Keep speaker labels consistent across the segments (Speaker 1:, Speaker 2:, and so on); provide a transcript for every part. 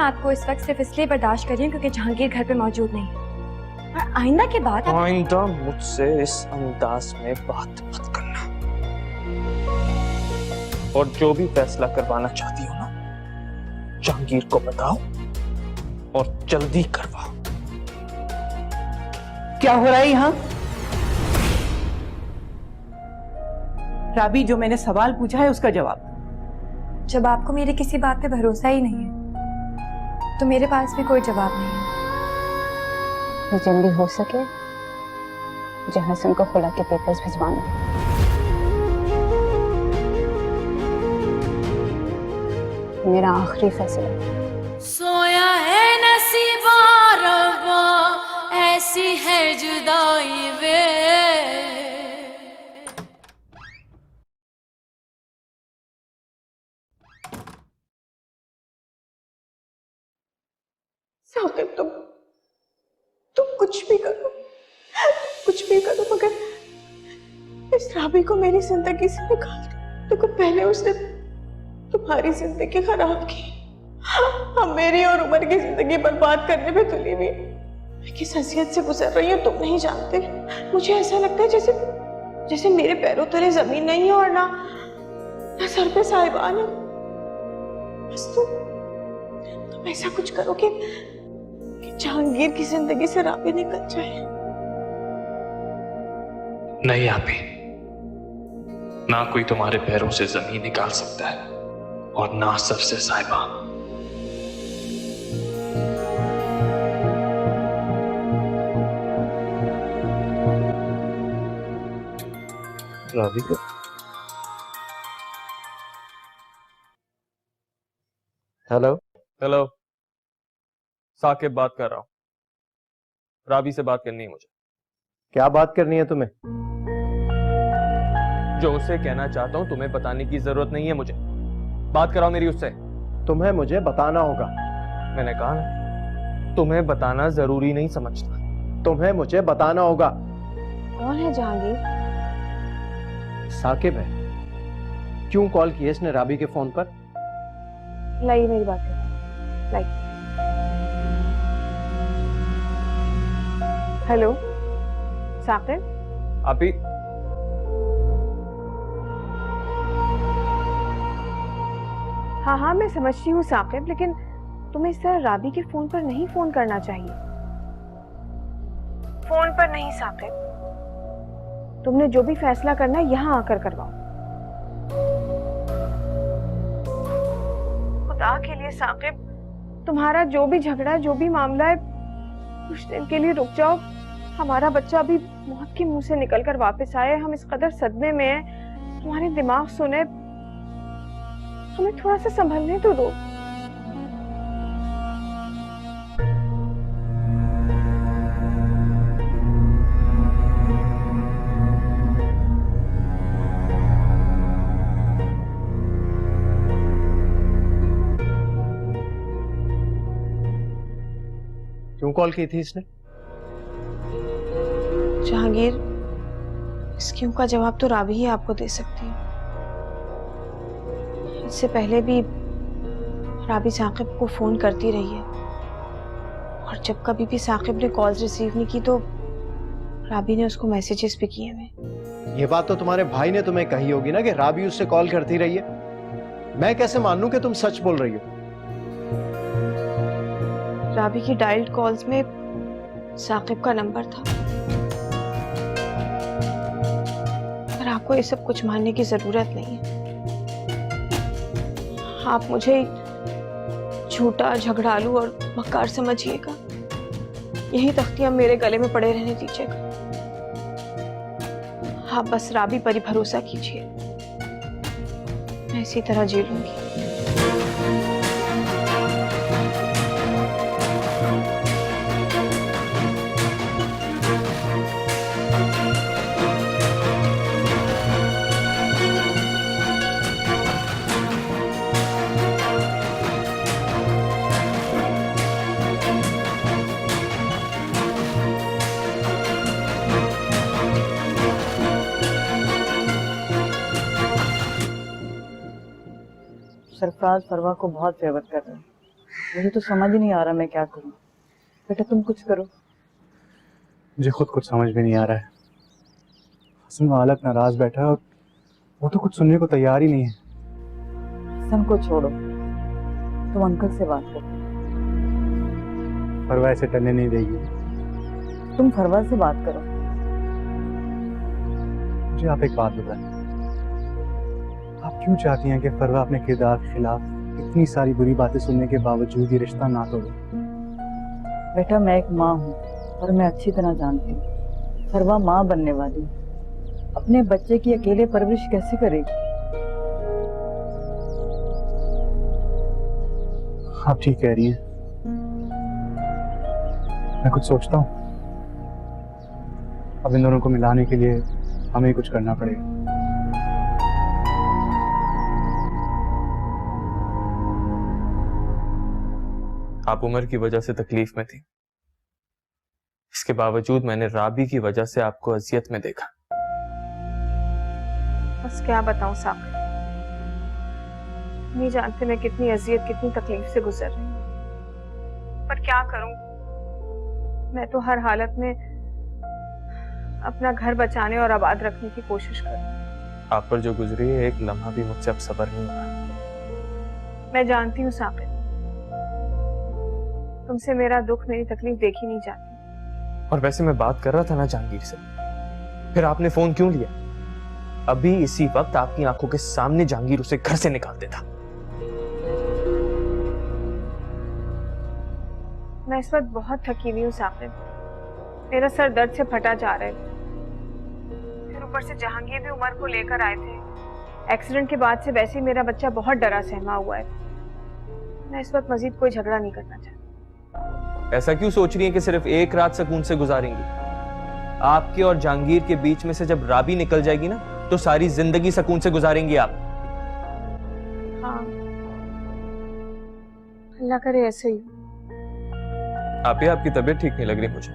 Speaker 1: आपको इस वक्त सिर्फ इसलिए बर्दाश्त कर रही हूँ क्योंकि जहांगीर घर पे मौजूद नहीं है। और आइंदा के बाद
Speaker 2: आइंदा मुझसे इस अंदाज में बात मत करना। और जो भी फैसला करवाना चाहती हो ना, जहांगीर को बताओ और जल्दी करवाओ।
Speaker 3: क्या हो रहा है यहाँ? राबी, जो मैंने सवाल पूछा है उसका जवाब।
Speaker 1: जब आपको मेरी किसी बात पे भरोसा ही नहीं है तो मेरे पास भी कोई जवाब नहीं है।
Speaker 4: तो जल्दी हो सके जहां से उनको खुला के पेपर्स भिजवाना। मेरा आखिरी फैसला।
Speaker 5: सोया है नसीबा रब्बा, ऐसी है जुदाई वे।
Speaker 3: साकिब, तुम कुछ भी करो मगर इस राबी को मेरी जिंदगी से निकाल दो। देखो, पहले उसने तुम्हारी जिंदगी खराब की, अब मेरी और उमर की जिंदगी बर्बाद करने में तुली हुई। मैं किस हसीयत से गुजर रही हूँ तुम नहीं जानते। मुझे ऐसा लगता है जैसे मेरे पैरों तले जमीन नहीं है और ना सर पे साहिबान है। बस तुम ऐसा कुछ करो कि जहांगीर की जिंदगी से राबी निकल जाए।
Speaker 2: नहीं आपी, ना कोई तुम्हारे पैरों से जमीन निकाल सकता है और ना सर से साहिबा। राबी को
Speaker 6: हेलो, साकिब बात कर रहा हूं। राबी से बात करनी है मुझे।
Speaker 7: क्या बात करनी है तुम्हें?
Speaker 6: जो उसे कहना चाहता हूं तुम्हें बताने की जरूरत नहीं है मुझे। बात कराओ मेरी उससे।
Speaker 7: तुम्हें मुझे बताना होगा।
Speaker 6: मैंने कहा ना, तुम्हें बताना जरूरी नहीं समझता।
Speaker 7: तुम्हें मुझे बताना होगा।
Speaker 4: कौन है जहांगीर?
Speaker 7: साकिब है। क्यों कॉल किया इसने राबी के फोन पर?
Speaker 4: लाई मेरी बात कर। लाई। हेलो साकिब।
Speaker 6: आपी,
Speaker 4: हाँ, मैं समझती हूँ साकिब, लेकिन तुम्हें इस तरह राबी के फोन पर नहीं फोन करना चाहिए। फोन पर नहीं साकिब, तुमने जो भी फैसला करना है यहाँ आकर करवाओ। खुदा के लिए साकिब, तुम्हारा जो भी झगड़ा है, जो भी मामला है, कुछ दिन के लिए रुक जाओ। हमारा बच्चा अभी मौत के मुंह से निकलकर वापस आए, हम इस कदर सदमे में हैं। तुम्हारे दिमाग सुने, हमें थोड़ा सा संभलने तो दो।
Speaker 7: क्यों कॉल की थी इसने?
Speaker 4: जहांगीर, इस क्यों का जवाब तो राबी ही आपको दे सकती है। इससे पहले भी राबी साकिब को फोन करती रही है और जब कभी भी साकिब ने कॉल्स रिसीव नहीं की तो राबी ने उसको मैसेजेस भी किए हुए।
Speaker 7: ये बात तो तुम्हारे भाई ने तुम्हें कही होगी ना कि राबी उससे कॉल करती रही है। मैं कैसे मान लूं कि तुम सच बोल रही हो?
Speaker 4: राबी की डायल्ड कॉल्स में साकिब का नंबर था। पर आपको ये सब कुछ मानने की जरूरत नहीं है। आप मुझे झूठा, झगड़ालू और मक्कार समझिएगा, यही तख्तियां मेरे गले में पड़े रहने दीजिएगा। आप बस राबी पर ही भरोसा कीजिए, मैं इसी तरह जी लूंगी।
Speaker 3: सरफराज फरवा को बहुत फेवर कर रहे हैं। मुझे तो समझ ही नहीं आ रहा मैं क्या करूं। बेटा तुम कुछ करो।
Speaker 8: मुझे खुद कुछ समझ में नहीं आ रहा है। हसन मालक नाराज बैठा है और वो तो कुछ सुनने को तैयार ही नहीं है।
Speaker 3: हसन को छोड़ो, तुम अंकल से बात करो।
Speaker 8: फरवा ऐसे टलने नहीं देगी।
Speaker 3: तुम फरवा से बात करो।
Speaker 8: मुझे आप एक बात बताएं, आप क्यों चाहती हैं कि फरवा अपने किरदार के खिलाफ इतनी सारी बुरी बातें सुनने के बावजूद ये रिश्ता ना तोड़े?
Speaker 3: बेटा मैं एक माँ हूँ और मैं अच्छी तरह जानती हूँ फरवा माँ बनने वाली है। अपने बच्चे की अकेले परवरिश कैसे करेगी?
Speaker 8: आप ठीक कह रही हैं, मैं कुछ सोचता हूँ। अब इन दोनों को मिलाने के लिए हमें ही कुछ करना पड़ेगा।
Speaker 6: आप उम्र की वजह से तकलीफ में थी, इसके बावजूद मैंने राबी की वजह से आपको अजियत में देखा।
Speaker 4: बस क्या बताऊं साकिब, नहीं जानते मैं कितनी अजियत कितनी तकलीफ से गुजर रही हूँ, पर क्या करूं। मैं तो हर हालत में अपना घर बचाने और आबाद रखने की कोशिश कर रही हूँ।
Speaker 6: आप पर जो गुजरी है एक लम्हा भी मुझसे अब सब्र नहीं हो रहा।
Speaker 4: मैं जानती हूँ साकिब, तुमसे मेरा दुख मेरी तकलीफ देखी नहीं जाती।
Speaker 6: और वैसे मैं बात कर रहा था ना जहांगीर से, फिर आपने फोन क्यों लिया? अभी इसी वक्त आपकी आंखों के सामने जहांगीर उसे घर से निकाल देता।
Speaker 4: मैं इस वक्त बहुत थकी हुई हूँ साकिब, मेरा सर दर्द से फटा जा रहा है। फिर ऊपर से जहांगीर भी उमर को लेकर आए थे। एक्सीडेंट के बाद से वैसे ही मेरा बच्चा बहुत डरा सहमा हुआ है। मैं इस वक्त मजीद कोई झगड़ा नहीं करना चाहती।
Speaker 6: ऐसा क्यों सोच रही हैं कि सिर्फ एक रात सुकून से गुजारेंगी? आपके और जहांगीर के बीच में से जब राबी निकल जाएगी ना, तो सारी जिंदगी सुकून से गुजारेंगी आप।
Speaker 4: हाँ, अल्लाह करे ऐसे ही।
Speaker 6: आपकी तबीयत ठीक नहीं लग रही मुझे।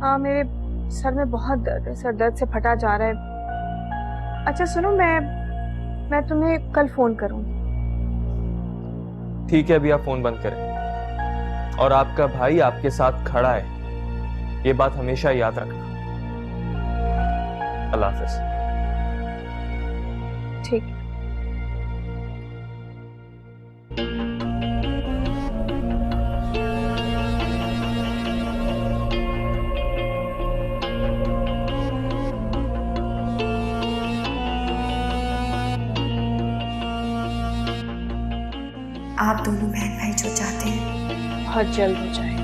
Speaker 4: हाँ, मेरे सर में बहुत दर्द है, सर दर्द से फटा जा रहा है। अच्छा सुनो, मैं तुम्हें कल फोन करूंगी।
Speaker 6: ठीक है, अभी आप फोन बंद करें। और आपका भाई आपके साथ खड़ा है, ये बात हमेशा याद रखना। अल्लाह हाफिज।
Speaker 4: ठीक है।
Speaker 1: आप दोनों बहन भाई जो चाहते हैं
Speaker 4: बहुत जल्द हो जाएगा।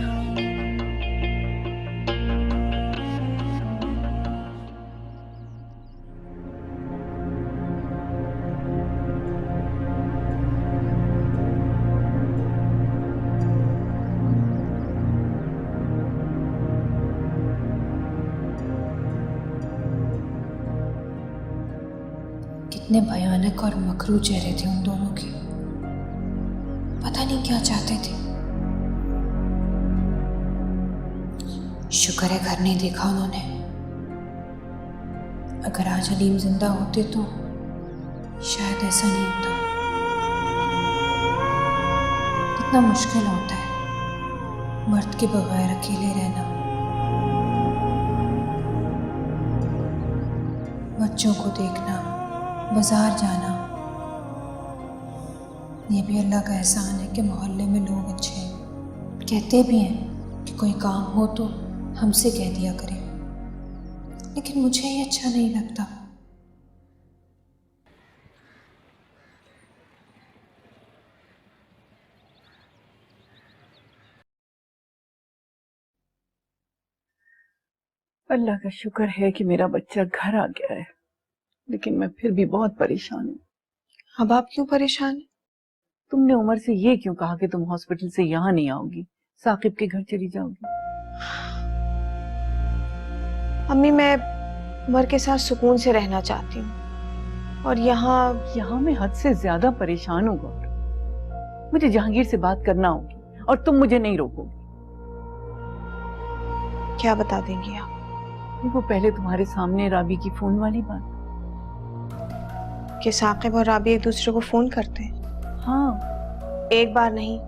Speaker 5: कितने भयानक और मकरू चेहरे थे उन दोनों के, पता नहीं क्या चाहते थे। शुक्र है घर नहीं देखा उन्होंने, अगर आज अलीम जिंदा होते तो शायद ऐसा नहीं होता। कितना मुश्किल होता है मर्द के बगैर अकेले रहना, बच्चों को देखना, बाजार जाना। ये भी अल्लाह का एहसान है कि मोहल्ले में लोग अच्छे हैं। कहते भी हैं कि कोई काम हो तो हमसे कह दिया करें, लेकिन मुझे ये अच्छा नहीं लगता।
Speaker 3: अल्लाह का शुक्र है कि मेरा बच्चा घर आ गया है, लेकिन मैं फिर भी बहुत परेशान हूँ।
Speaker 4: अब आप क्यों परेशान हैं?
Speaker 3: तुमने उमर से ये क्यों कहा कि तुम हॉस्पिटल से यहाँ नहीं आओगी, साकिब के घर चली जाओगी?
Speaker 4: अम्मी, मैं उमर के साथ सुकून से रहना चाहती हूँ और यहाँ
Speaker 3: मैं हद से ज्यादा परेशान हूँ गौर। मुझे जहांगीर से बात करना होगी और तुम मुझे नहीं रोकोगी।
Speaker 4: क्या बता देंगी आप?
Speaker 3: वो पहले तुम्हारे सामने राबी की फोन वाली बात।
Speaker 4: कि साकिब और राबी एक दूसरे को फोन करते हैं?
Speaker 3: हाँ,
Speaker 4: एक बार नहीं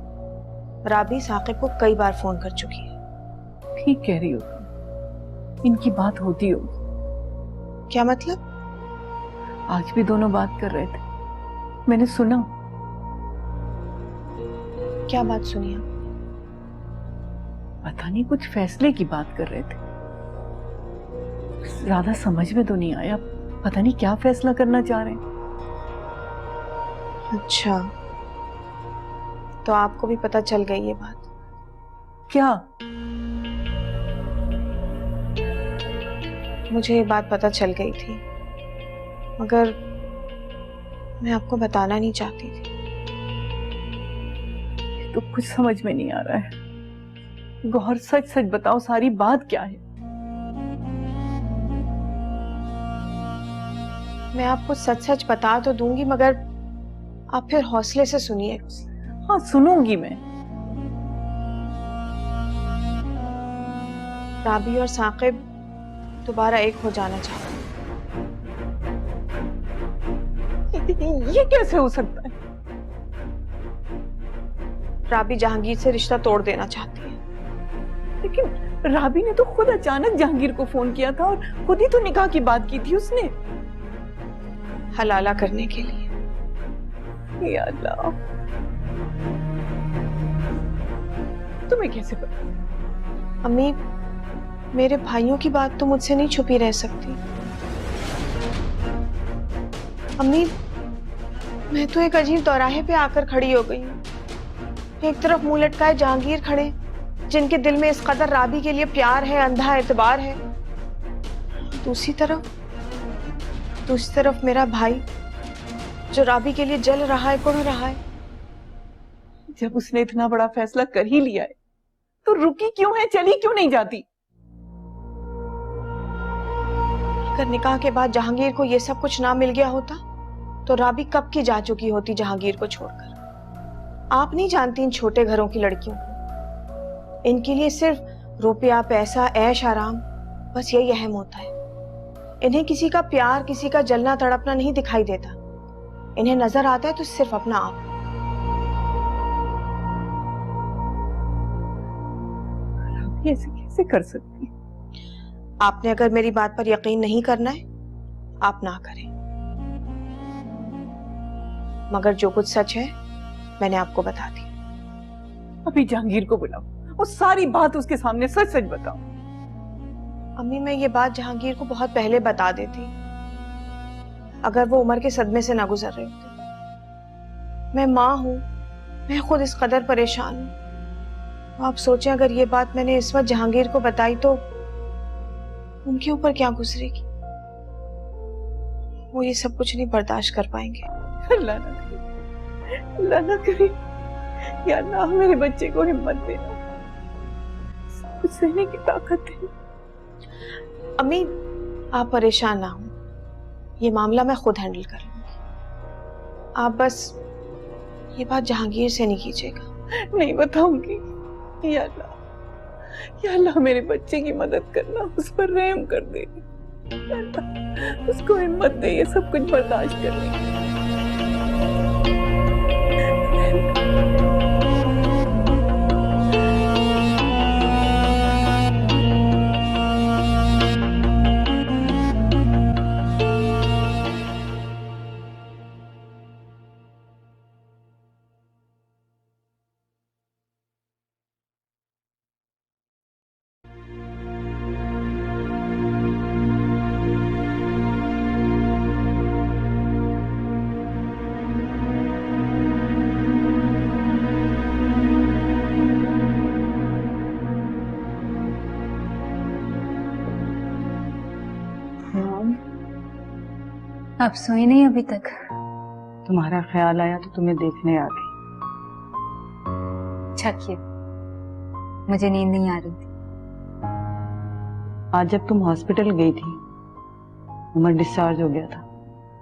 Speaker 3: राबी साकिब को कई बार फोन कर चुकी है।
Speaker 9: ठीक कह रही हो तुम, इनकी बात होती होगी।
Speaker 3: क्या मतलब?
Speaker 9: आज भी दोनों बात कर रहे थे, मैंने सुना।
Speaker 3: क्या बात सुनी आप?
Speaker 9: पता नहीं, कुछ फैसले की बात कर रहे थे। ज्यादा समझ में तो नहीं आया, पता नहीं क्या फैसला करना चाह रहे हैं।
Speaker 3: अच्छा, तो आपको भी पता चल गई ये बात?
Speaker 9: क्या?
Speaker 3: मुझे ये बात पता चल गई थी, मगर मैं आपको बताना नहीं चाहती थी।
Speaker 9: तो कुछ समझ में नहीं आ रहा है। गौहर, सच सच बताओ, सारी बात क्या है?
Speaker 3: मैं आपको सच सच बता तो दूंगी, मगर आप फिर हौसले से सुनिए।
Speaker 9: हाँ, सुनूंगी मैं।
Speaker 3: राबी और साकिब दोबारा एक हो जाना चाहते हैं।
Speaker 9: ये कैसे हो सकता है?
Speaker 3: राबी जहांगीर से रिश्ता तोड़ देना चाहती है।
Speaker 9: लेकिन राबी ने तो खुद अचानक जहांगीर को फोन किया था और खुद ही तो निकाह की बात की थी उसने।
Speaker 3: हलाला करने के लिए।
Speaker 9: या अल्लाह, तुम्हें कैसे पता?
Speaker 3: अम्मी, मेरे भाइयों की बात तो मुझसे नहीं छुपी रह सकती। अम्मी, मैं तो एक अजीब दौराहे पे आकर खड़ी हो गई हूँ। एक तरफ मुंह लटकाए जहांगीर खड़े, जिनके दिल में इस कदर राबी के लिए प्यार है, अंधा एतबार है। दूसरी तरफ मेरा भाई, जो राबी के लिए जल रहा है, कुड़ रहा है।
Speaker 9: जब उसने इतना बड़ा फैसला कर ही लिया है, तो रुकी क्यों है, चली क्यों नहीं जाती?
Speaker 3: अगर निकाह के बाद जहांगीर को ये सब कुछ ना मिल गया होता, तो राबी कब की जा चुकी होती जहांगीर को छोड़कर। आप नहीं जानती इन छोटे घरों की लड़कियों को। इनके लिए सिर्फ रुपया, पैसा, ऐश आराम, बस यही अहम होता है। इन्हें किसी का प्यार, किसी का जलना तड़पना नहीं दिखाई देता। इन्हें नजर आता है तो सिर्फ अपना आप।
Speaker 9: ऐसे कैसे कर सकती?
Speaker 3: आपने अगर मेरी बात पर यकीन नहीं करना है, आप ना करें। मगर जो कुछ सच है मैंने आपको बता दी।
Speaker 9: अभी जहांगीर को बुलाओ, वो सारी बात उसके सामने सच सच बताओ।
Speaker 3: अम्मी, मैं ये बात जहांगीर को बहुत पहले बता देती, अगर वो उम्र के सदमे से ना गुजर रहे होते। मैं माँ हूं, मैं खुद इस कदर परेशान हूं। आप सोचें, अगर ये बात मैंने इस वक्त जहांगीर को बताई तो उनके ऊपर क्या गुजरेगी। वो ये सब कुछ नहीं बर्दाश्त कर पाएंगे।
Speaker 9: अल्लाह ना करे, अल्लाह ना करे। या अल्लाह, मेरे बच्चे को हिम्मत देना, सब कुछ सहने की ताकत है।
Speaker 3: अम्मी, आप परेशान ना हो, ये मामला मैं खुद हैंडल कर लूंगी। आप बस ये बात जहांगीर से नहीं कीजिएगा।
Speaker 9: नहीं बताऊंगी। या अल्लाह, या अल्लाह, मेरे बच्चे की मदद करना, उस पर रहम कर दे। या अल्लाह, उसको हिम्मत दे ये सब कुछ बर्दाश्त करने की।
Speaker 1: आप सोए नहीं अभी तक?
Speaker 10: तुम्हारा ख्याल आया तो तुम्हें देखने आ गई।
Speaker 1: अच्छा किया, मुझे नींद नहीं आ रही थी।
Speaker 10: आज जब तुम हॉस्पिटल गई थी, उमर डिस्चार्ज हो गया था,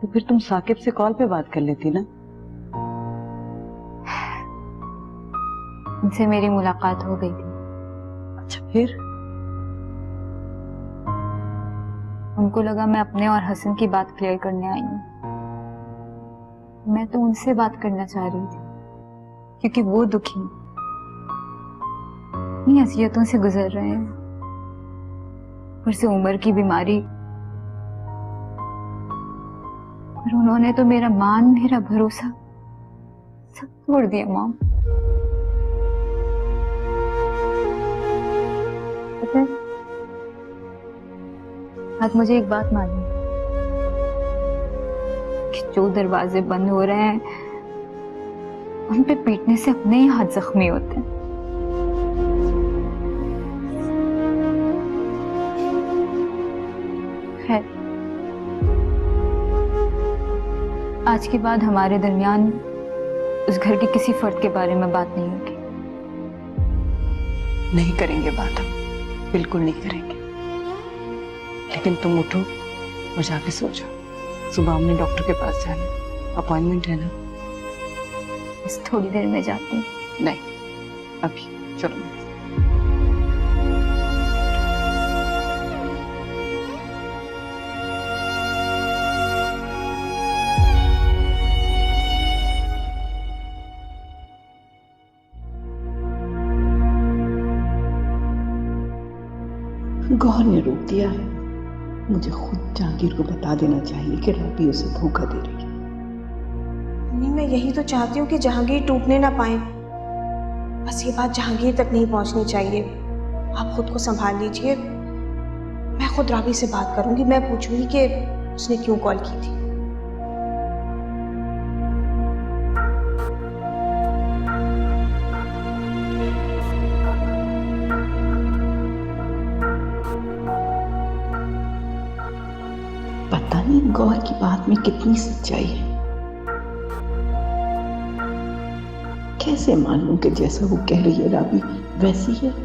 Speaker 10: तो फिर तुम साकिब से कॉल पे बात कर लेती ना।
Speaker 1: उनसे मेरी मुलाकात हो गई थी।
Speaker 10: अच्छा, फिर?
Speaker 1: उनको लगा मैं अपने और हसन की बात क्लियर करने आई हूँ। मैं तो उनसे बात करना चाह रही थी, क्योंकि वो दुखी हैं।
Speaker 11: कितनी अजियतों से गुजर रहे हैं, ऊपर से उम्र की बीमारी। पर उन्होंने तो मेरा मान, मेरा भरोसा सब तोड़ दिया मॉम। पता है, आज मुझे एक बात मालूम है कि जो दरवाजे बंद हो रहे हैं उन पे पीटने से अपने ही हाथ जख्मी होते हैं। खैर, आज के बाद हमारे दरमियान उस घर के किसी फर्द के बारे में बात नहीं होगी।
Speaker 10: नहीं करेंगे बात, हम बिल्कुल नहीं करेंगे। लेकिन तुम उठो और जाके सो जाओ। सुबह हमने डॉक्टर के पास जाना, अपॉइंटमेंट है ना।
Speaker 11: बस थोड़ी देर में जाती हूँ।
Speaker 10: नहीं, अभी चलो।
Speaker 9: गौहर ने रोक दिया है। मुझे खुद जहांगीर को बता देना चाहिए कि राबी उसे धोखा दे रही है।
Speaker 3: मम्मी, मैं यही तो चाहती हूँ कि जहांगीर टूटने ना पाए। बस ये बात जहांगीर तक नहीं पहुँचनी चाहिए। आप खुद को संभाल लीजिए। मैं खुद राबी से बात करूंगी। मैं पूछूंगी कि उसने क्यों कॉल की थी।
Speaker 9: पता नहीं गौहर की बात में कितनी सच्चाई है। कैसे मान लूं कि जैसा वो कह रही है राबी वैसी है।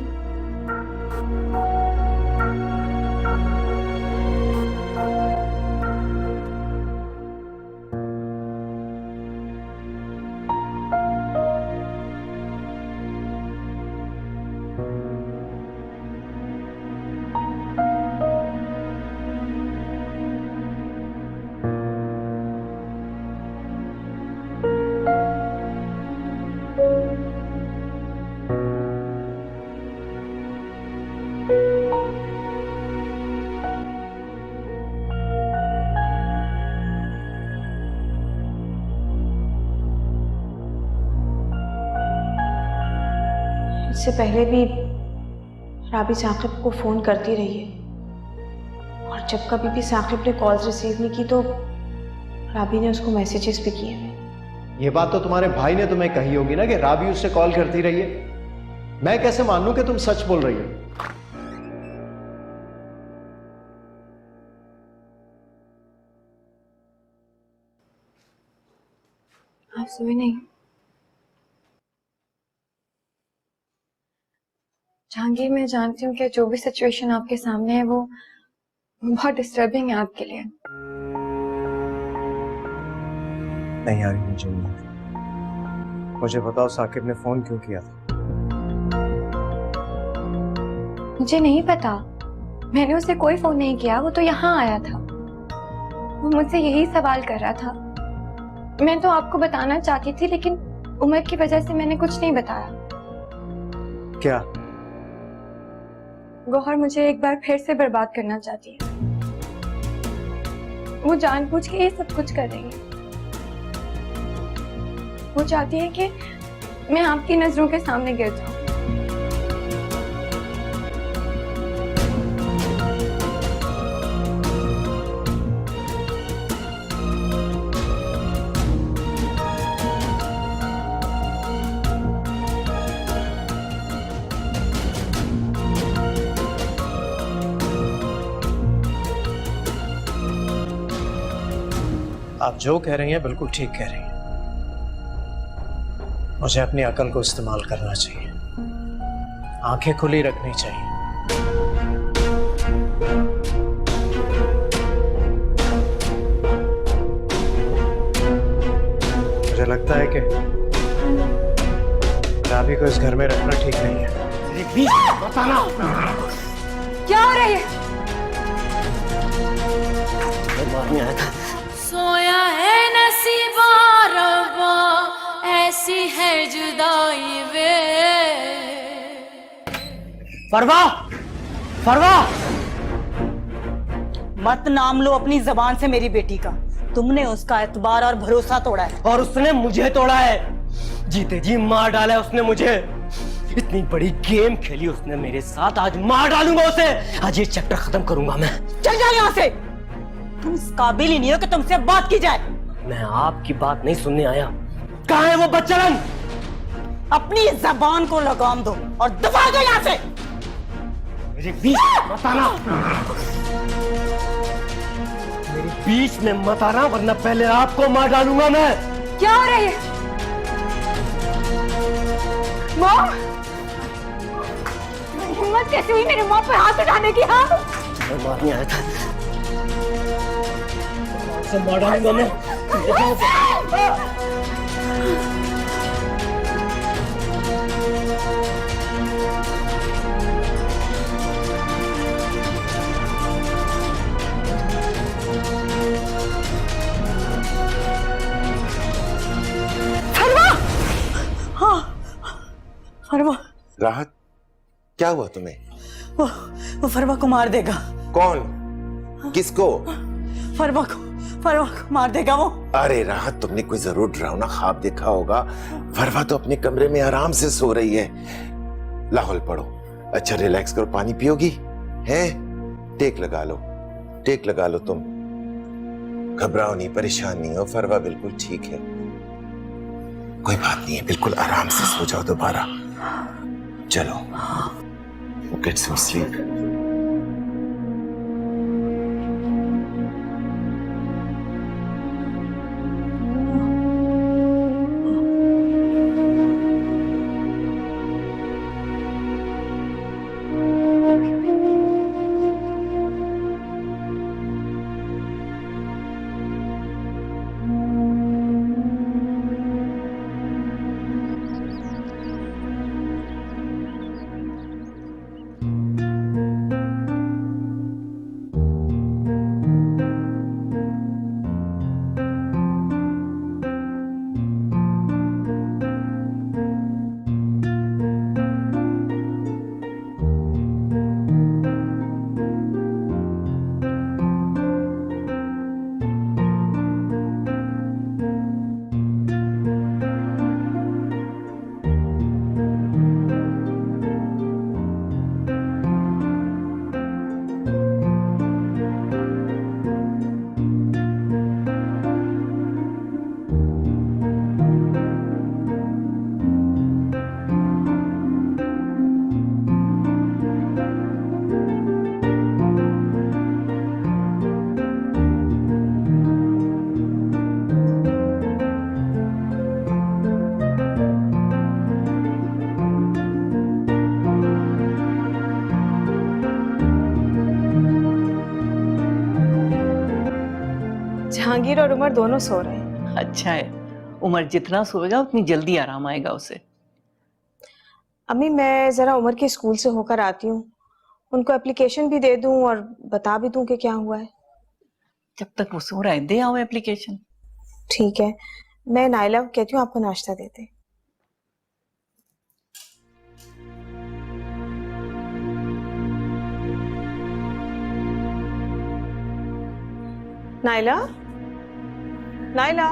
Speaker 9: इससे पहले भी राबी साकिब को फ़ोन करती रही है, और जब कभी भी साकिब ने कॉल्स रिसीव नहीं की तो राबी ने उसको मैसेजेस भी किए हैं।
Speaker 7: ये बात तो तुम्हारे भाई ने तुम्हें कही होगी ना कि राबी उससे कॉल करती रही है। मैं कैसे मान लूं कि तुम सच बोल रही हो?
Speaker 1: आप सोए नहीं? जहांगीर, मैं जानती हूँ कि जो भी सिचुएशन आपके सामने है वो बहुत डिस्टर्बिंग है आपके लिए।
Speaker 8: नहीं आ रही मुझे नींद। मुझे बताओ साकिब ने फोन क्यों किया था?
Speaker 1: मुझे नहीं पता, मैंने उसे कोई फोन नहीं किया। वो तो यहाँ आया था, वो मुझसे यही सवाल कर रहा था। मैं तो आपको बताना चाहती थी लेकिन उम्र की वजह से मैंने कुछ नहीं बताया।
Speaker 8: क्या?
Speaker 1: गौहर मुझे एक बार फिर से बर्बाद करना चाहती है। वो जानबूझ के ये सब कुछ कर रही है। वो चाहती है कि मैं आपकी नजरों के सामने गिर जाऊं।
Speaker 7: आप जो कह रही हैं बिल्कुल ठीक कह रही हैं। मुझे अपनी अकल को इस्तेमाल करना चाहिए, आंखें खुली रखनी चाहिए। मुझे लगता है कि राबी को इस घर में रखना ठीक नहीं है।
Speaker 1: बताना क्या हो रहा है?
Speaker 12: सोया है नसीबा रब्बा, ऐसी है जुदाई वे।
Speaker 13: फरवा, फरवा, मत नाम लो अपनी जबान से मेरी बेटी का। तुमने उसका एतबार और भरोसा तोड़ा है।
Speaker 14: और उसने मुझे तोड़ा है। जीते जी मार डाला है उसने मुझे। इतनी बड़ी गेम खेली उसने मेरे साथ, आज मार डालूंगा उसे। आज ये चैप्टर खत्म करूंगा मैं।
Speaker 13: चल जा यहाँ से। तुम इस काबिल ही नहीं हो कि तुमसे बात की जाए।
Speaker 14: मैं आपकी बात नहीं सुनने आया। कहाँ है वो बच्चन?
Speaker 13: अपनी जबान को लगाम दो और दबा दो यहाँ से।
Speaker 14: मेरे बीच में मत आना, मेरे बीच में मत आना, वरना पहले आपको मार डालूंगा मैं।
Speaker 1: क्या हो रहा है? मॉम, हिम्मत कैसे हुई मेरे मॉम पर हाथ उठाने की? हाँ,
Speaker 14: मैं मारने आया था, से मार डालूंगा मैं।
Speaker 13: फरवा,
Speaker 15: राहत, क्या हुआ तुम्हें?
Speaker 13: वो फरवा को मार देगा।
Speaker 15: कौन? किसको?
Speaker 13: फरवा को मार देगा वो।
Speaker 15: अरे राहत, तुमने कोई जरूर डरावना ख्वाब देखा होगा। फरवा तो अपने कमरे में आराम से सो रही है। लाहौल पढ़ो, अच्छा रिलैक्स करो। पानी पियोगी? हैं? टेक लगा लो, टेक लगा लो। तुम घबराओ नहीं, परेशान नहीं हो। फरवा बिल्कुल ठीक है, कोई बात नहीं है। बिल्कुल आराम से सो जाओ दोबारा। चलो, गेट सम स्लीप।
Speaker 4: जहांगीर और उमर दोनों सो रहे हैं।
Speaker 10: अच्छा है, उमर जितना सोएगा उतनी जल्दी आराम आएगा उसे।
Speaker 4: अम्मी, मैं जरा उमर के स्कूल से होकर आती हूँ, उनको एप्लीकेशन भी दे दूं और बता भी दूं कि क्या हुआ है।
Speaker 10: जब तक वो सो रहा है दे आओ एप्लीकेशन।
Speaker 4: ठीक है, मैं नाइला को कहती हूँ आपको नाश्ता देते। Naila, Naila,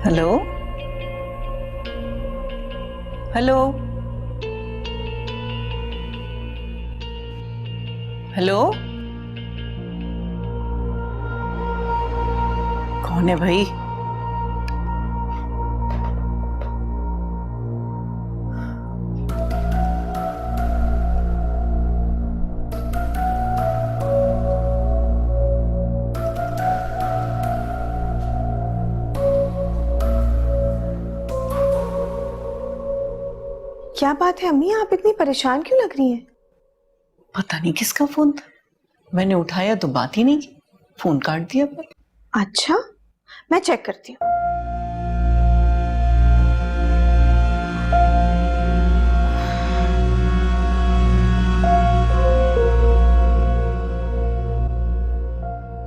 Speaker 10: hello hello hello, कौन है भाई?
Speaker 3: क्या बात है अम्मी, आप इतनी परेशान क्यों लग रही हैं?
Speaker 9: पता नहीं किसका फोन था, मैंने उठाया तो बात ही नहीं की, फोन काट दिया पर।
Speaker 3: अच्छा, मैं चेक करती हूँ।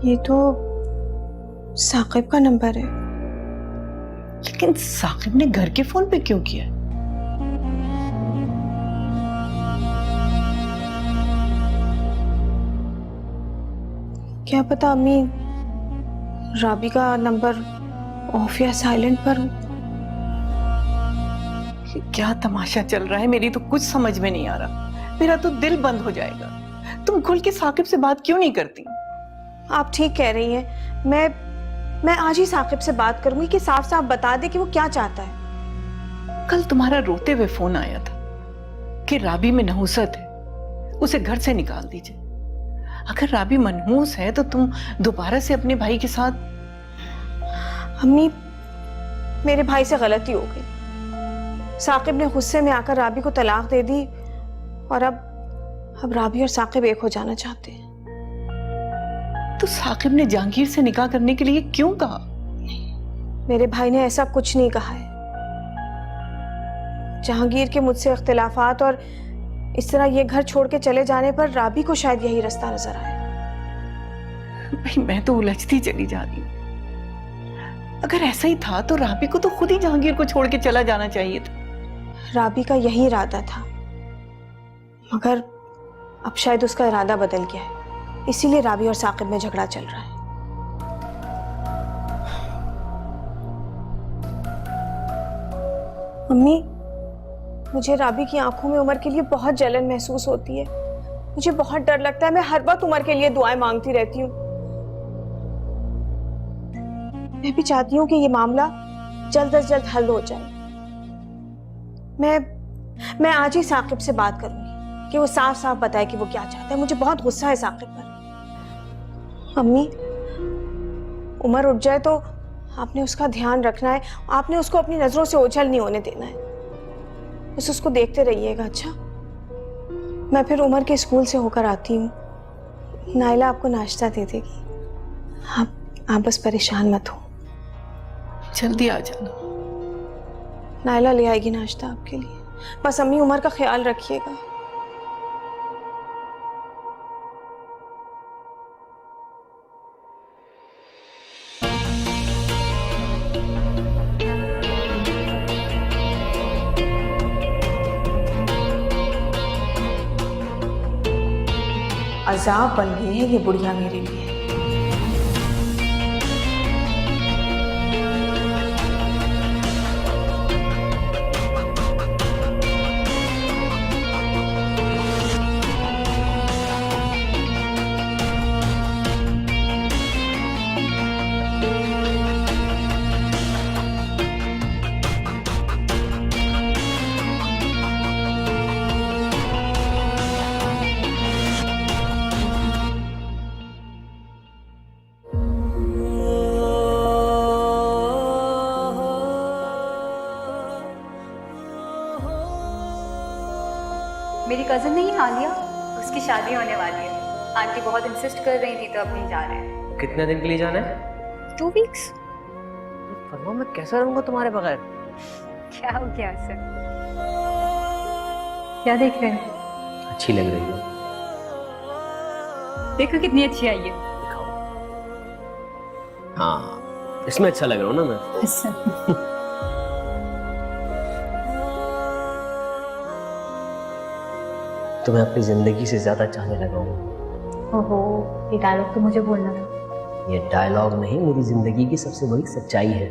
Speaker 3: ये तो साकिब का नंबर है।
Speaker 9: लेकिन साकिब ने घर के फोन पे क्यों किया?
Speaker 3: क्या पता अम्मी राबी का नंबर ऑफ या साइलेंट पर हो।
Speaker 9: क्या तमाशा चल रहा है, मेरी तो कुछ समझ में नहीं आ रहा। मेरा तो दिल बंद हो जाएगा। तुम खुल के साकिब से बात क्यों नहीं करती?
Speaker 3: आप ठीक कह रही हैं। मैं आज ही साकिब से बात करूंगी कि साफ साफ बता दे कि वो क्या चाहता है।
Speaker 9: कल तुम्हारा रोते हुए फोन आया था कि राबी में नहुसत है, उसे घर से निकाल दीजिए। अगर राबी मनहूस है तो तुम दोबारा से अपने भाई के साथ।
Speaker 3: अम्मी, मेरे भाई से गलती हो गई। साकिब ने गुस्से में आकर राबी को तलाक दे दी और अब राबी और साकिब एक हो जाना चाहते हैं।
Speaker 9: तो साकिब ने जहांगीर से निकाह करने के लिए क्यों कहा?
Speaker 3: मेरे भाई ने ऐसा कुछ नहीं कहा है। जहांगीर के मुझसे इख्तिलाफात और इस तरह ये घर छोड़ के चले जाने पर राबी को शायद यही रास्ता नजर आया।
Speaker 9: भाई मैं तो उलझती चली जा रही हूँ। अगर ऐसा ही था तो राबी को तो खुद ही जहांगीर को छोड़ के चला जाना चाहिए था।
Speaker 3: राबी का यही इरादा था, मगर अब शायद उसका इरादा बदल गया है, इसीलिए राबी और साकिब में झगड़ा चल रहा है। मम्मी, मुझे राबी की आंखों में उमर के लिए बहुत जलन महसूस होती है। मुझे बहुत डर लगता है। मैं हर वक्त उमर के लिए दुआएं मांगती रहती हूँ। मैं भी चाहती हूँ कि ये मामला जल्द से जल्द हल हो जाए। मैं आज ही साकिब से बात करूंगी कि वो साफ साफ बताए कि वो क्या चाहता है। मुझे बहुत गुस्सा है साकिब पर। अम्मी, उमर उठ जाए तो आपने उसका ध्यान रखना है। आपने उसको अपनी नजरों से ओझल नहीं होने देना है। बस उसको देखते रहिएगा। अच्छा, मैं फिर उमर के स्कूल से होकर आती हूँ। नाइला आपको नाश्ता दे देगी। आप बस परेशान मत हो।
Speaker 9: जल्दी आ जाना।
Speaker 3: नाइला ले आएगी नाश्ता आपके लिए। बस अम्मी उमर का ख्याल रखिएगा। अजाब बन गई है ये बुढ़िया मेरे लिए।
Speaker 11: मेरी कज़न नहीं आलिया, उसकी शादी होने वाली है। आंटी बहुत इंसिस्ट कर रही थी तो अब नहीं जा रहे हैं।
Speaker 14: कितने दिन के लिए जाना है?
Speaker 11: 2 वीक्स।
Speaker 14: फरमा, मैं कैसा रहूंगा तुम्हारे बगैर?
Speaker 11: क्या हो गया सर? क्या देख रहे हैं?
Speaker 14: अच्छी लग रही हो।
Speaker 11: देखो कितनी अच्छी आई है।
Speaker 14: हाँ, इसमें अच्छा लग रहा हूँ ना मैं। तुम्हें अपनी जिंदगी से ज्यादा चाहने लगा हूँ।
Speaker 11: ओहो, ये डायलॉग तो मुझे बोलना था।
Speaker 14: ये डायलॉग नहीं, मेरी जिंदगी की सबसे बड़ी सच्चाई है।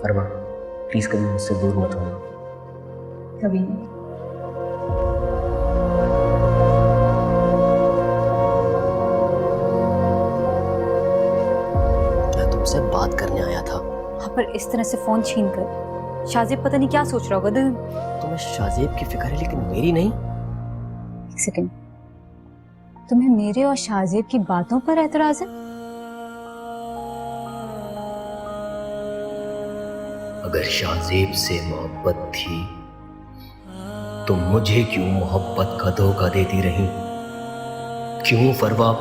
Speaker 14: फरमा, प्लीज कभी मुझसे दूर मत होना।
Speaker 11: कभी नहीं।
Speaker 14: मैं तुमसे बात करने आया था।
Speaker 11: हाँ, पर इस तरह से फोन छीन कर शाजिब पता नहीं क्या सोच रहा होगा।
Speaker 14: तुम्हें शाजिब की फिक्र है लेकिन मेरी नहीं।
Speaker 11: एक सेकंड, तुम्हें मेरे और शाजिब की बातों पर एतराज है?
Speaker 14: अगर शाजिब से मोहब्बत थी तुम मुझे क्यों मोहब्बत का धोखा देती रही? क्यों फरवा?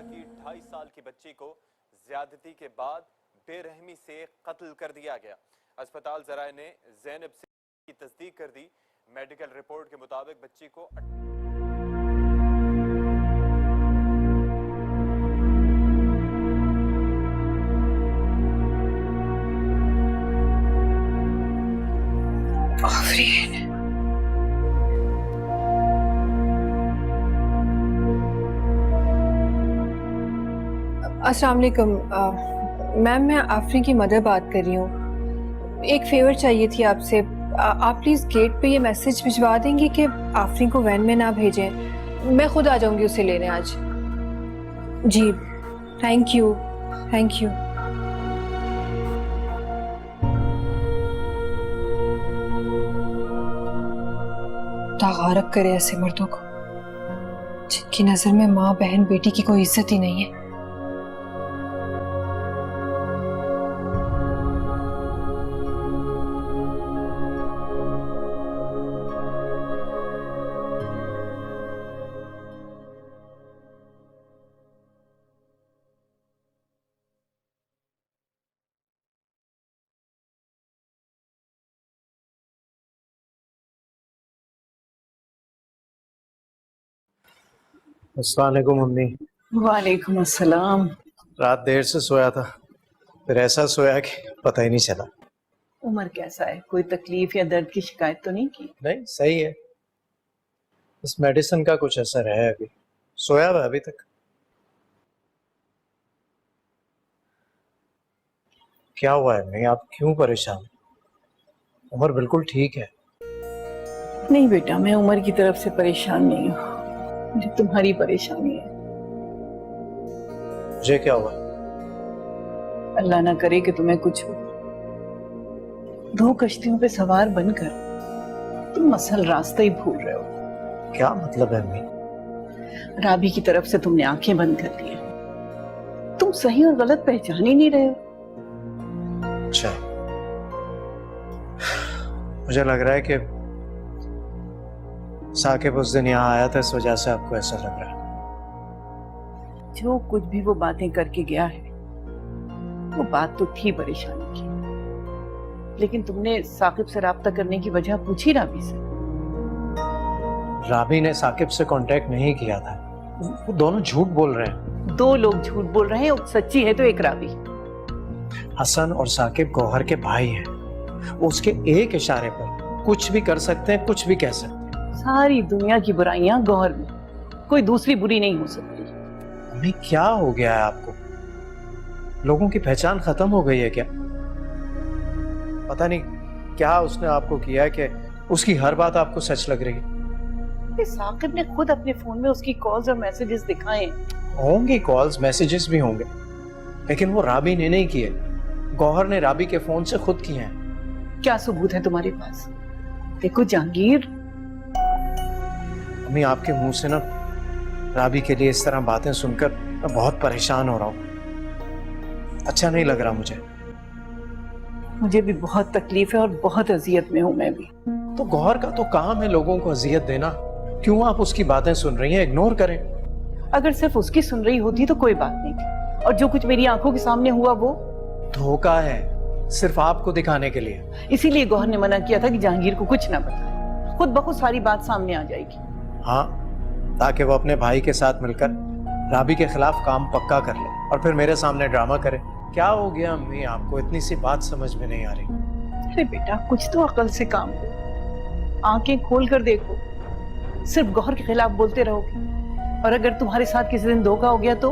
Speaker 6: की 2.5 साल की बच्ची को ज्यादती के बाद बेरहमी से कत्ल कर दिया गया। अस्पताल जराए ने ज़ैनब से की तस्दीक कर दी। मेडिकल रिपोर्ट के मुताबिक बच्ची को
Speaker 4: अस्सलाम वालेकुम मैम, मैं आफरीन की मदर बात कर रही हूँ। एक फेवर चाहिए थी आपसे। आप प्लीज़ गेट पे ये मैसेज भिजवा देंगी कि आफरीन को वैन में ना भेजें। मैं खुद आ जाऊंगी उसे लेने आज। जी, थैंक यू, थैंक यू। तागारक करे ऐसे मर्दों को जिनकी नजर में माँ बहन बेटी की कोई इज्जत ही नहीं है।
Speaker 7: अस्सलाम वालेकुम मम्मी।
Speaker 9: वालेकुम अस्सलाम।
Speaker 7: रात देर से सोया था, फिर ऐसा सोया कि पता ही नहीं चला।
Speaker 9: उमर कैसा है? कोई तकलीफ या दर्द की शिकायत तो नहीं की?
Speaker 7: नहीं, सही है। इस मेडिसिन का कुछ असर है। अभी सोया हुआ अभी तक। क्या हुआ है नहीं? आप क्यों परेशान? उमर बिल्कुल ठीक है।
Speaker 9: नहीं बेटा, मैं उमर की तरफ से परेशान नहीं हूँ, मुझे तुम्हारी परेशानी है।
Speaker 7: मुझे क्या हुआ?
Speaker 9: अल्लाह ना करे कि तुम्हें कुछ हो। 2 कश्तियों पे सवार बनकर तुम असल रास्ता ही भूल रहे हो।
Speaker 7: क्या मतलब है अम्मी?
Speaker 9: राबी की तरफ से तुमने आंखें बंद कर दी है। तुम सही और गलत पहचान ही नहीं रहे हो।
Speaker 7: अच्छा, मुझे लग रहा है कि साकिब उस दिन यहाँ आया था, इस वजह से आपको ऐसा लग रहा है।
Speaker 9: जो कुछ भी वो बातें करके गया है वो बात तो थी परेशानी की, लेकिन तुमने साकिब से राब्ता करने की वजह पूछी राबी से?
Speaker 7: राबी ने साकिब से कांटेक्ट नहीं किया था। वो दोनों झूठ बोल रहे हैं।
Speaker 9: 2 लोग झूठ बोल रहे हैं, सच्ची है तो एक राबी।
Speaker 7: हसन और साकिब गौहर के भाई हैं। वो उसके एक इशारे पर कुछ भी कर सकते हैं, कुछ भी कह सकते हैं।
Speaker 9: सारी दुनिया की बुराइयां गौहर में, कोई दूसरी बुरी नहीं हो सकती।
Speaker 7: अम्मी क्या हो गया है आपको? लोगों की पहचान खत्म हो गई है क्या? पता नहीं क्या उसने आपको किया है कि उसकी हर बात आपको सच लग रही है।
Speaker 9: साकिब ने खुद अपने फोन में उसकी कॉल्स और मैसेजेस दिखाए।
Speaker 7: होंगे कॉल्स मैसेजेस भी होंगे, लेकिन वो राबी ने नहीं किए। गौहर ने राबी के फोन से खुद किए हैं।
Speaker 9: क्या सबूत है तुम्हारे पास? देखो जहांगीर,
Speaker 7: अम्मी आपके मुंह से ना राबी के लिए इस तरह बातें सुनकर मैं बहुत परेशान हो रहा हूँ। अच्छा नहीं लग रहा
Speaker 9: मुझे भी बहुत तकलीफ है और बहुत अजियत में हूँ मैं भी।
Speaker 7: तो गौहर का तो काम है लोगों को अजियत देना। क्यों आप उसकी बातें सुन रही हैं? इग्नोर करें।
Speaker 9: अगर सिर्फ उसकी सुन रही होती तो कोई बात नहीं थी, और जो कुछ मेरी आंखों के सामने हुआ वो
Speaker 7: धोखा है, सिर्फ आपको दिखाने के लिए।
Speaker 9: इसीलिए गौहर ने मना किया था कि जहांगीर को कुछ ना बताए। खुद ब खुद सारी बात सामने आ जाएगी।
Speaker 7: हाँ, ताकि वो अपने भाई के साथ मिलकर राबी के खिलाफ काम पक्का कर ले और फिर मेरे सामने ड्रामा करे। क्या हो गया अम्मी आपको? इतनी सी बात समझ में नहीं आ रही।
Speaker 9: अरे बेटा, कुछ तो अकल से काम लो, आंखें खोल कर देखो। सिर्फ गौहर के खिलाफ बोलते रहोगे, और अगर तुम्हारे साथ किसी दिन धोखा हो गया तो?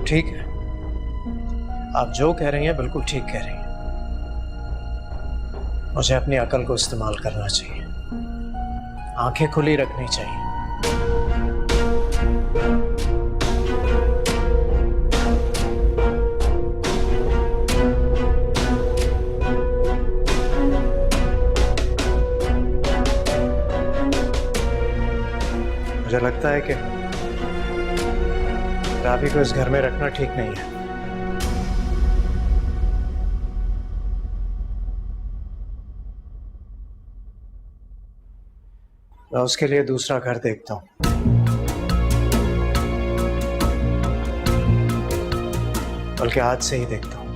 Speaker 7: ठीक है, आप जो कह रही हैं बिल्कुल ठीक कह रही हैं। मुझे अपनी अकल को इस्तेमाल करना चाहिए, आंखें खुली रखनी चाहिए। मुझे लगता है कि राबी को इस घर में रखना ठीक नहीं है। मैं उसके लिए दूसरा घर देखता हूं। बल्कि आज से ही देखता हूं।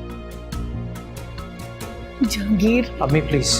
Speaker 9: जहांगीर,
Speaker 7: अम्मी प्लीज।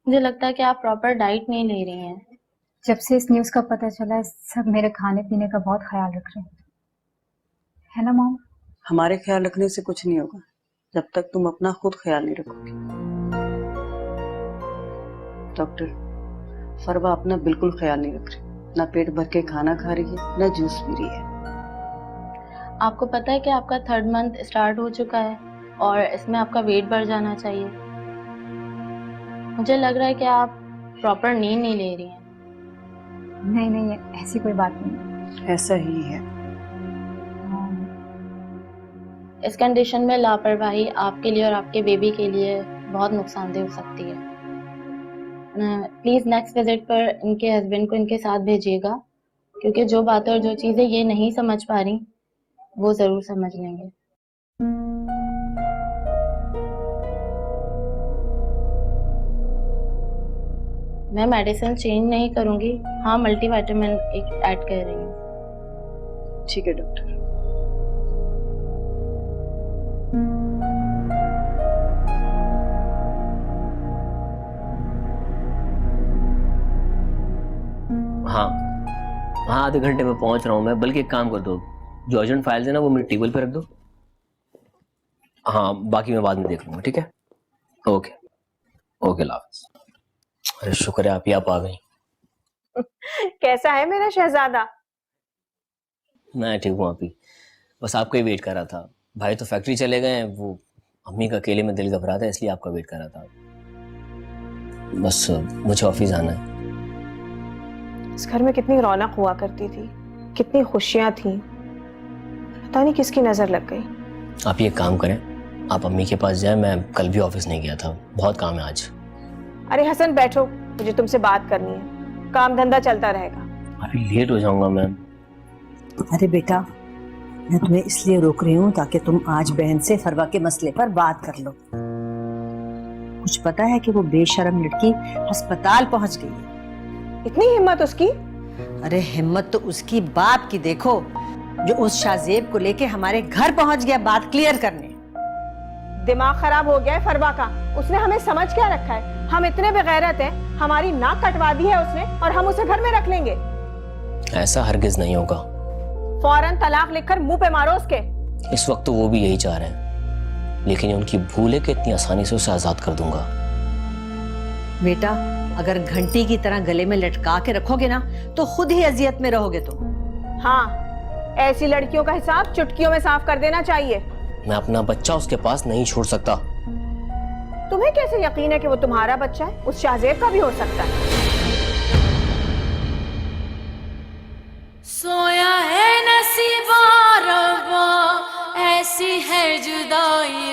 Speaker 11: मुझे लगता है कि आप प्रॉपर डाइट नहीं ले रही हैं।
Speaker 5: जब से इस न्यूज़ का पता चला है, सब मेरे खाने पीने का बहुत ख्याल रख रहे हैं, है ना मॉम?
Speaker 10: हमारे ख्याल रखने से कुछ नहीं होगा जब तक तुम अपना खुद ख्याल नहीं रखोगे। डॉक्टर, फरवा अपना बिल्कुल ख्याल नहीं रख रही, ना पेट भर के खाना खा रही है, ना जूस पी रही है।
Speaker 11: आपको पता है कि आपका 3rd मंथ स्टार्ट हो चुका है और इसमें आपका वेट बढ़ जाना चाहिए। मुझे लग रहा है कि आप प्रॉपर नींद नहीं ले रही हैं।
Speaker 5: नहीं नहीं, ऐसी कोई बात नहीं।
Speaker 10: ऐसा ही है।
Speaker 11: इस कंडीशन में लापरवाही आपके लिए और आपके बेबी के लिए बहुत नुकसानदेह हो सकती है। प्लीज नेक्स्ट विजिट पर इनके हस्बैंड को इनके साथ भेजिएगा, क्योंकि जो बातें और जो चीजें ये नहीं समझ पा रही वो जरूर समझ लेंगे। मैं मेडिसिन चेंज नहीं करूंगी, हाँ मल्टीविटामिन ऐड कर रही हूँ।
Speaker 10: ठीक है डॉक्टर।
Speaker 14: हाँ हाँ, आधे घंटे में पहुंच रहा हूँ मैं। बल्कि एक काम कर दो, जो अर्जेंट फाइल्स है ना वो मेरे टेबल पे रख दो। हाँ, बाकी मैं बाद में देख लूंगा, ठीक है? ओके ओके, लाफिज। अरे शुक्र है आप आ गई।
Speaker 4: कैसा है मेरा शहजादा?
Speaker 14: मैं ठीक हूँ आप ही, बस आपका ही वेट कर रहा था। भाई तो फैक्ट्री चले गए हैं, वो अम्मी का अकेले में दिल घबरा था, इसलिए आपका वेट कर रहा था। बस मुझे ऑफिस आना है।
Speaker 4: इस घर में कितनी रौनक हुआ करती थी, कितनी खुशियां थी, पता नहीं किसकी नजर लग गई।
Speaker 14: आप ये काम करें, आप अम्मी के पास जाएं। मैं कल भी ऑफिस नहीं गया था, बहुत काम है आज।
Speaker 4: अरे हसन बैठो, मुझे तुमसे बात करनी है, काम धंधा चलता रहेगा।
Speaker 14: अभी लेट हो जाऊंगा मैम।
Speaker 13: अरे बेटा, मैं तुम्हें इसलिए रोक रही हूँ ताकि तुम आज बहन से फरवा के मसले पर बात कर लो। कुछ पता है कि वो बेशर्म लड़की अस्पताल पहुंच गई है।
Speaker 4: इतनी हिम्मत उसकी?
Speaker 13: अरे हिम्मत तो उसकी बाप की देखो, जो उस शाहजेब को लेके हमारे घर पहुंच गया बात क्लियर करने।
Speaker 4: दिमाग खराब हो गया है फरवा का, उसने हमें समझ क्या रखा है? हम इतने बेगैरत हैं, हमारी नाक कटवा दी है उसने और हम उसे घर में रख लेंगे?
Speaker 14: ऐसा हरगिज नहीं होगा।
Speaker 4: फौरन तलाक लिखकर मुंह पे मारो उसके।
Speaker 14: इस वक्त तो वो भी यही चाह रहे हैं, लेकिन ये उनकी भूल है कि इतनी आसानी से उसे आजाद कर दूंगा।
Speaker 13: बेटा, अगर घंटी की तरह गले में लटका के रखोगे ना तो खुद ही अजियत में रहोगे तुम।
Speaker 4: हाँ, ऐसी लड़कियों का हिसाब चुटकियों में साफ कर देना चाहिए।
Speaker 14: मैं अपना बच्चा उसके पास नहीं छोड़ सकता।
Speaker 4: तुम्हें कैसे यकीन है कि वो तुम्हारा बच्चा है? उस शाहजेब का भी हो सकता है।
Speaker 12: सोया है नसीबा रब्बा, ऐसी है जुदाई